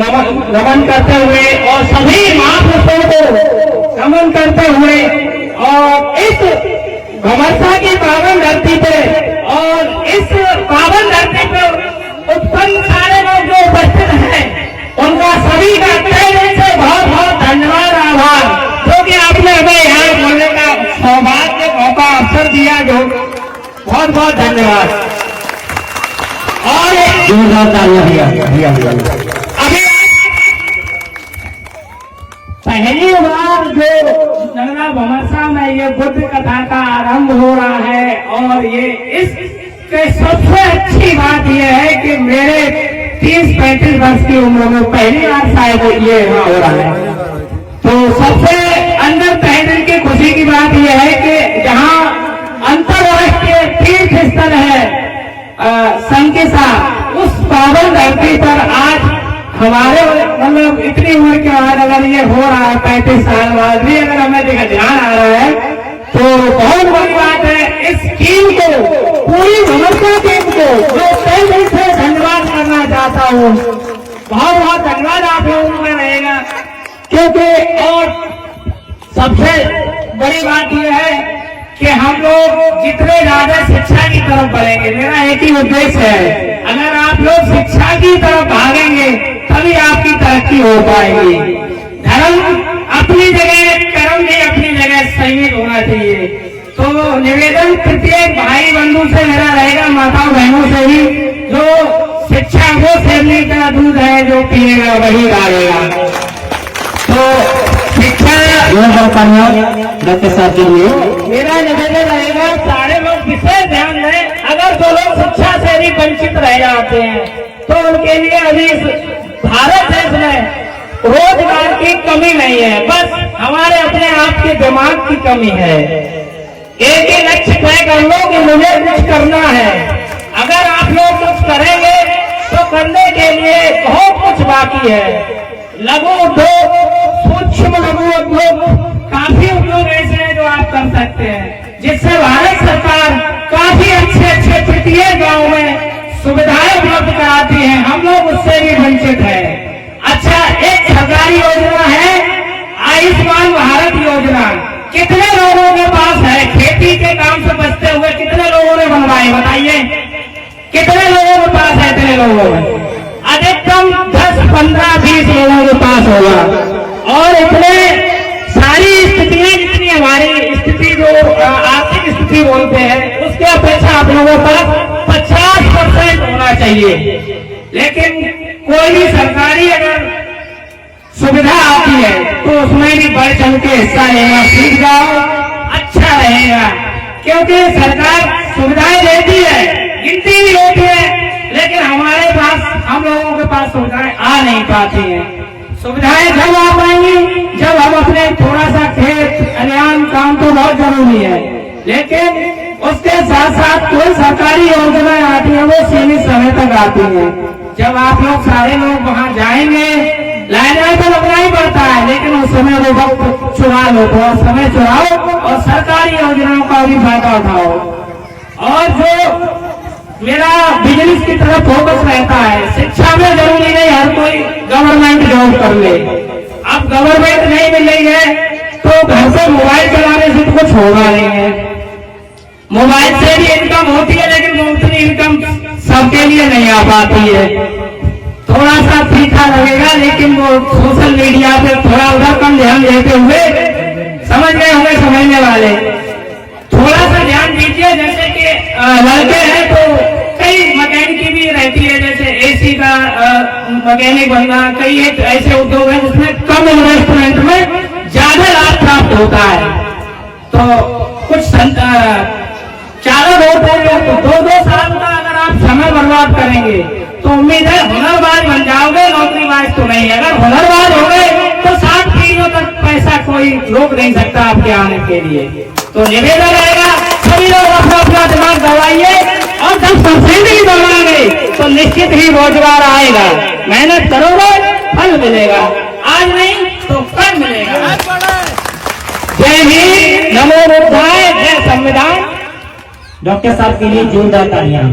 नमन करते हुए और सभी महापुरुषों को नमन करते हुए और इस घमरसा की पावन धरती पे और इस पावन धरती पे उत्पन्न सारे लोग जो उपस्थित हैं उनका सभी का तहे दिल से बहुत बहुत धन्यवाद आभार, जो कि आपने हमें यहाँ बोलने का सौभाग्य मौका अवसर दिया, जो बहुत बहुत धन्यवाद। और जोरदार तालियां भैया। अभी पहली बार जो नगरा भमरसा में ये बुद्ध कथा का आरंभ हो रहा है और ये इसके सबसे अच्छी बात यह है कि मेरे 30-35 वर्ष की उम्र में पहली बार शायद ये हो रहा है। तो सबसे अंदर तहे दिल की खुशी की बात यह है कि जहाँ अंतर्राष्ट्रीय तीर्थ स्थल है संकिसा, उस पावन धरती पर आज हमारे मतलब इतनी उम्र के बाद अगर ये हो रहा है 35 साल बाद भी अगर हमें ध्यान आ रहा है तो बहुत बड़ी बात है। इस टीम को, पूरी भमरसा टीम को मैं तहे दिल से धन्यवाद करना चाहता हूँ। बहुत बहुत धन्यवाद आप लोगों में रहेगा, क्योंकि और सबसे बड़ी बात यह है कि हम लोग जितने ज्यादा शिक्षा की तरफ बढ़ेंगे, मेरा एक ही उद्देश्य है, अगर आप लोग शिक्षा की तरफ भागेंगे तभी आपकी तरक्की हो पाएगी। धर्म अपनी जगह, कर्म भी अपनी जगह संयमित होना चाहिए। तो निवेदन प्रत्येक भाई बंधु से मेरा रहेगा, माताओं बहनों से भी, जो शिक्षा वो सेवनी का दूध है, जो पिएगा वही गाड़ेगा। तो शिक्षा डॉक्टर साहब के लिए मेरा निवेदन रहेगा, सारे लोग विशेष ध्यान दें। अगर जो लोग शिक्षा से भी वंचित रह जाते हैं तो उनके लिए अभी भारत देश में रोजगार की कमी नहीं है, बस हमारे अपने आप के दिमाग की कमी है। एक ही लक्ष्य तय कर लो कि मुझे कुछ करना है। अगर आप लोग कुछ करेंगे तो करने के लिए बहुत कुछ बाकी है। लघु उद्योग, सूक्ष्म लघु उद्योग, काफी उद्योग ऐसे हैं जो आप कर सकते हैं, जिससे भारत सरकार काफी अच्छे तृतीय गांव में सुविधाएं उपलब्ध कराती है। हम लोग उससे भी वंचित है। अच्छा, एक सरकारी योजना है आयुष्मान भारत योजना, कितने लोगों के पास है? खेती के काम से बचते हुए कितने लोगों ने बनवाए बताइए? कितने लोगों के पास है? इतने लोगों में अधिकतम 10, 15, 20 लोगों के पास होगा। और इतने सारी स्थितियां, जितनी हमारी स्थिति जो आर्थिक स्थिति बोलते हैं, उसके अपेक्षा आप लोगों पर 50% होना चाहिए। लेकिन कोई भी सरकारी अगर सुविधा आती है तो उसमें भी बढ़ चढ़ के हिस्सा लेना सीख जाओ, अच्छा रहेगा। क्योंकि सरकार सुविधाएं देती है, गिनती भी होती है, लेकिन हमारे पास, हम लोगों के पास सुविधाएं आ नहीं पाती हैं। सुविधाएं जब आ पाएंगी जब हम अपने थोड़ा सा खेत खलिहान काम तो बहुत जरूरी है, लेकिन उसके साथ साथ कोई सरकारी योजनाएं आती है वो सीमित समय तक आती है। जब आप लोग सारे लोग वहां जाएंगे, लाइन तो लगना ही पड़ता है, लेकिन उस समय वो वक्त चुरा लो, थोड़ा समय चुराओ और सरकारी योजनाओं का भी फायदा उठाओ। और जो मेरा बिजनेस की तरफ फोकस रहता है, शिक्षा में जरूरी नहीं हर कोई गवर्नमेंट जॉब कर ले। अब गवर्नमेंट नहीं मिल रही है तो घर से मोबाइल चलाने से तो कुछ होगा नहीं है। मोबाइल से भी इनकम होती है, लेकिन उतनी इनकम सबके लिए नहीं आ पाती है। थोड़ा सा तीखा लगेगा, लेकिन वो सोशल मीडिया पे थोड़ा उधर कम ध्यान देते हुए, समझ गए होंगे समझने वाले, थोड़ा सा ध्यान दीजिए। जैसे कि लड़के हैं तो कई मैकेनिक भी रहती है, जैसे एसी का मैकेनिक बनना, कई एक ऐसे उद्योग है जिसमें कम इन्वेस्टमेंट में ज्यादा लाभ प्राप्त होता है। तो कुछ चारों लोग 2-2 साल का अगर आप समय बर्बाद करेंगे तो उम्मीद है हुनरबाज बन जाओगे, नौकरीबाज तो नहीं। अगर हुनरबाज हो गए तो 7 पीढ़ियों तक पैसा कोई रोक नहीं सकता आपके आने के लिए। तो निवेदन रहेगा, सभी लोग अपना अपना दिमाग दबाइए और 10% ही दबाएंगे तो निश्चित ही रोजगार आएगा। मेहनत करोगे फल मिलेगा, आज नहीं तो कल मिलेगा। जय हिंद, नमो बुद्धाय, जय संविधान। डॉक्टर साहब के लिए जोरदार तालियां।